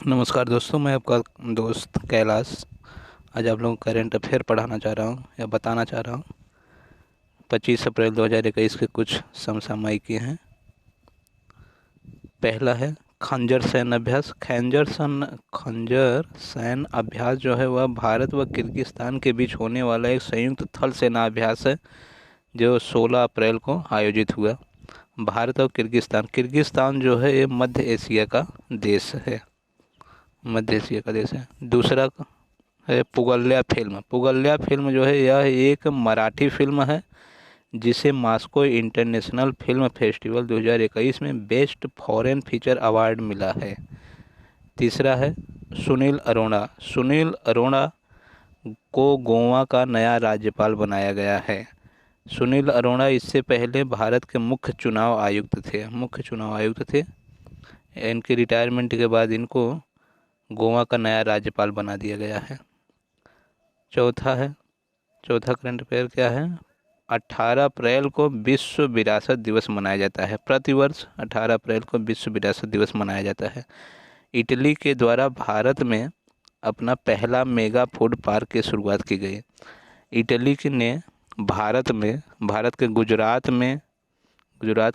नमस्कार दोस्तों, मैं आपका दोस्त कैलाश। आज आप लोगों को करंट अफेयर पढ़ाना चाह रहा हूँ या बताना चाह रहा हूँ। 25 अप्रैल 2021 के कुछ समसामयिकी हैं। पहला है खंजर सैन्य अभ्यास। खंजर सैन्य अभ्यास जो है वह भारत व किर्गिस्तान के बीच होने वाला एक संयुक्त थल सेना अभ्यास है जो 16 अप्रैल को आयोजित हुआ। भारत और किर्गिस्तान जो है ये मध्य एशिया का देश है। दूसरा है पुगल्या फिल्म जो है यह एक मराठी फिल्म है जिसे मॉस्को इंटरनेशनल फिल्म फेस्टिवल 2021 में बेस्ट फॉरेन फीचर अवार्ड मिला है। तीसरा है सुनील अरोड़ा को गोवा का नया राज्यपाल बनाया गया है। सुनील अरोड़ा इससे पहले भारत के मुख्य चुनाव आयुक्त थे। इनके रिटायरमेंट के बाद इनको गोवा का नया राज्यपाल बना दिया गया है। चौथा करंट अफेयर क्या है? 18 अप्रैल को विश्व विरासत दिवस मनाया जाता है। प्रतिवर्ष 18 अप्रैल को विश्व विरासत दिवस मनाया जाता है। इटली के द्वारा भारत में अपना पहला मेगा फूड पार्क की शुरुआत की गई। इटली ने भारत के गुजरात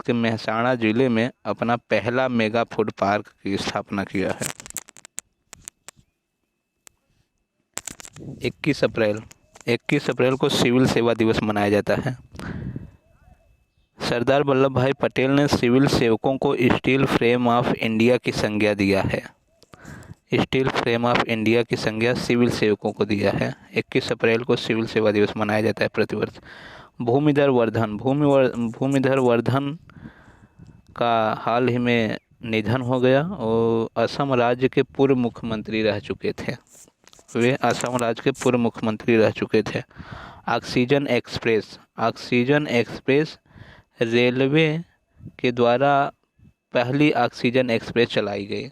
के मेहसाणा जिले में अपना पहला मेगा फूड पार्क की स्थापना किया है। 21 अप्रैल को सिविल सेवा दिवस मनाया जाता है। सरदार वल्लभ भाई पटेल ने सिविल सेवकों को स्टील फ्रेम ऑफ इंडिया की संज्ञा दिया है। स्टील फ्रेम ऑफ इंडिया की संज्ञा सिविल सेवकों को दिया है। 21 अप्रैल को सिविल सेवा दिवस मनाया जाता है प्रतिवर्ष। भूमिधर वर्धन का हाल ही में निधन हो गया और असम राज्य के पूर्व मुख्यमंत्री रह चुके थे। ऑक्सीजन एक्सप्रेस रेलवे के द्वारा पहली ऑक्सीजन एक्सप्रेस चलाई गई।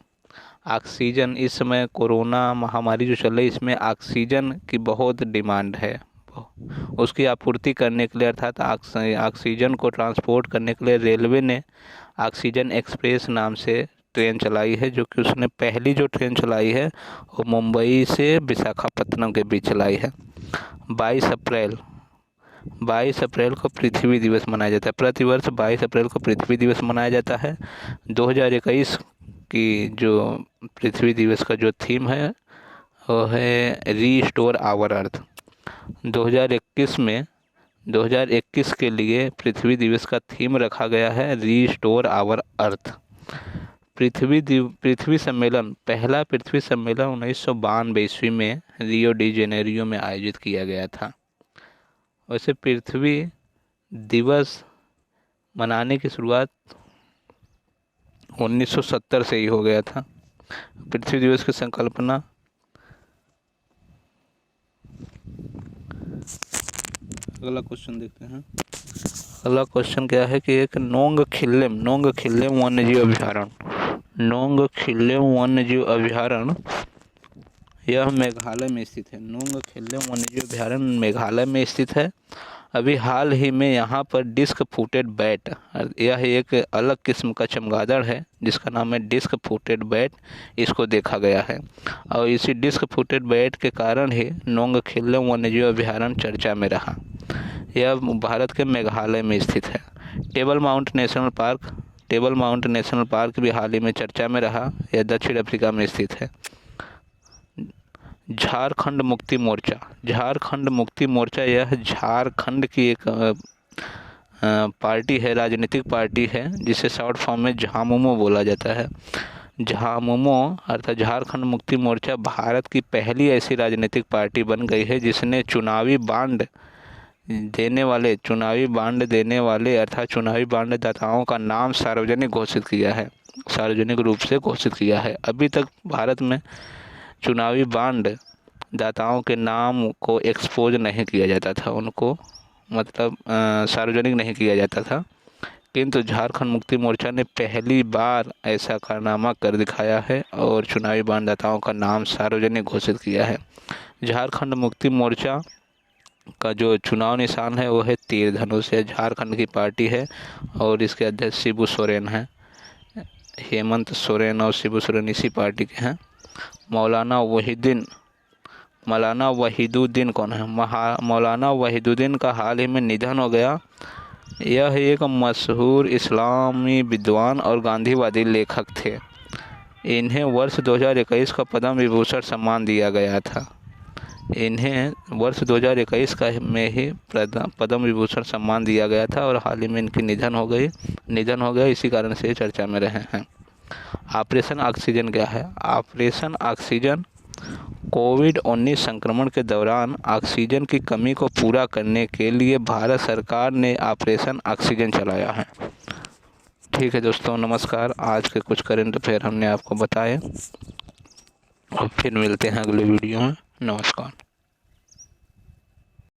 ऑक्सीजन इस समय कोरोना महामारी जो चल रही है इसमें ऑक्सीजन की बहुत डिमांड है। उसकी आपूर्ति करने के लिए अर्थात ऑक्सीजन को ट्रांसपोर्ट करने के लिए रेलवे ने ऑक्सीजन एक्सप्रेस नाम से ट्रेन चलाई है, जो कि उसने पहली जो ट्रेन चलाई है वो मुंबई से विशाखापत्तनम के बीच चलाई है। 22 अप्रैल को पृथ्वी दिवस मनाया जाता है। प्रतिवर्ष 22 अप्रैल को पृथ्वी दिवस मनाया जाता है। 2021 की जो पृथ्वी दिवस का जो थीम है वो है रीस्टोर आवर अर्थ। 2021 के लिए पृथ्वी दिवस का थीम रखा गया है रीस्टोर आवर अर्थ। पहला पृथ्वी सम्मेलन 1992 ईस्वी में रियो डी जेनेरियो में आयोजित किया गया था। वैसे पृथ्वी दिवस मनाने की शुरुआत 1970 से ही हो गया था। पृथ्वी दिवस की संकल्पना अगला क्वेश्चन देखते हैं। अगला क्वेश्चन क्या है कि एक नोंगखिल्लेम वन्यजीव अभ्यारण्य यह मेघालय में स्थित है। नोंगखिल्लेम वन्यजीव अभ्यारण्य मेघालय में स्थित है। अभी हाल ही में यहाँ पर डिस्क फुटेड बैट, यह एक अलग किस्म का चमगादड़ है जिसका नाम है डिस्क फुटेड बैट, इसको देखा गया है। और इसी डिस्क फुटेड बैट के कारण ही नोंगखिल्लेम वन्यजीव अभ्यारण्य चर्चा में रहा। यह भारत के मेघालय में स्थित है। टेबल माउंट नेशनल पार्क भी हाल ही में चर्चा में रहा। यह दक्षिण अफ्रीका में स्थित है। झारखंड मुक्ति मोर्चा यह झारखंड की एक पार्टी है, राजनीतिक पार्टी है, जिसे शॉर्ट फॉर्म में झामुमो बोला जाता है। झामुमो अर्थात झारखंड मुक्ति मोर्चा भारत की पहली ऐसी राजनीतिक पार्टी बन गई है जिसने चुनावी बांड देने वाले अर्थात चुनावी बांड दाताओं का नाम सार्वजनिक रूप से घोषित किया है। अभी तक भारत में चुनावी बांड दाताओं के नाम को एक्सपोज नहीं किया जाता था, उनको सार्वजनिक नहीं किया जाता था, किंतु झारखंड मुक्ति मोर्चा ने पहली बार ऐसा कारनामा कर दिखाया है और चुनावी बांड दाताओं का नाम सार्वजनिक घोषित किया है। झारखंड मुक्ति मोर्चा का जो चुनाव निशान है वो है तीर धनुष है। झारखंड की पार्टी है और इसके अध्यक्ष शिबू सोरेन हैं। हेमंत सोरेन और शिबू सोरेन इसी पार्टी के हैं। मौलाना वहीदुद्दीन कौन है? मौलाना वहीदुद्दीन का हाल ही में निधन हो गया। यह एक मशहूर इस्लामी विद्वान और गांधीवादी लेखक थे। इन्हें वर्ष 2021 का पद्म विभूषण सम्मान दिया गया था। इन्हें वर्ष 2021 में ही पद्म विभूषण सम्मान दिया गया था और हाल ही में इनकी निधन हो गया। इसी कारण से चर्चा में रहे हैं। ऑपरेशन ऑक्सीजन क्या है? ऑपरेशन ऑक्सीजन कोविड-19 संक्रमण के दौरान ऑक्सीजन की कमी को पूरा करने के लिए भारत सरकार ने ऑपरेशन ऑक्सीजन चलाया है। ठीक है दोस्तों, नमस्कार। आज के कुछ करंट अफेयर हमने आपको बताए और फिर मिलते हैं अगले वीडियो में। नमस्कार।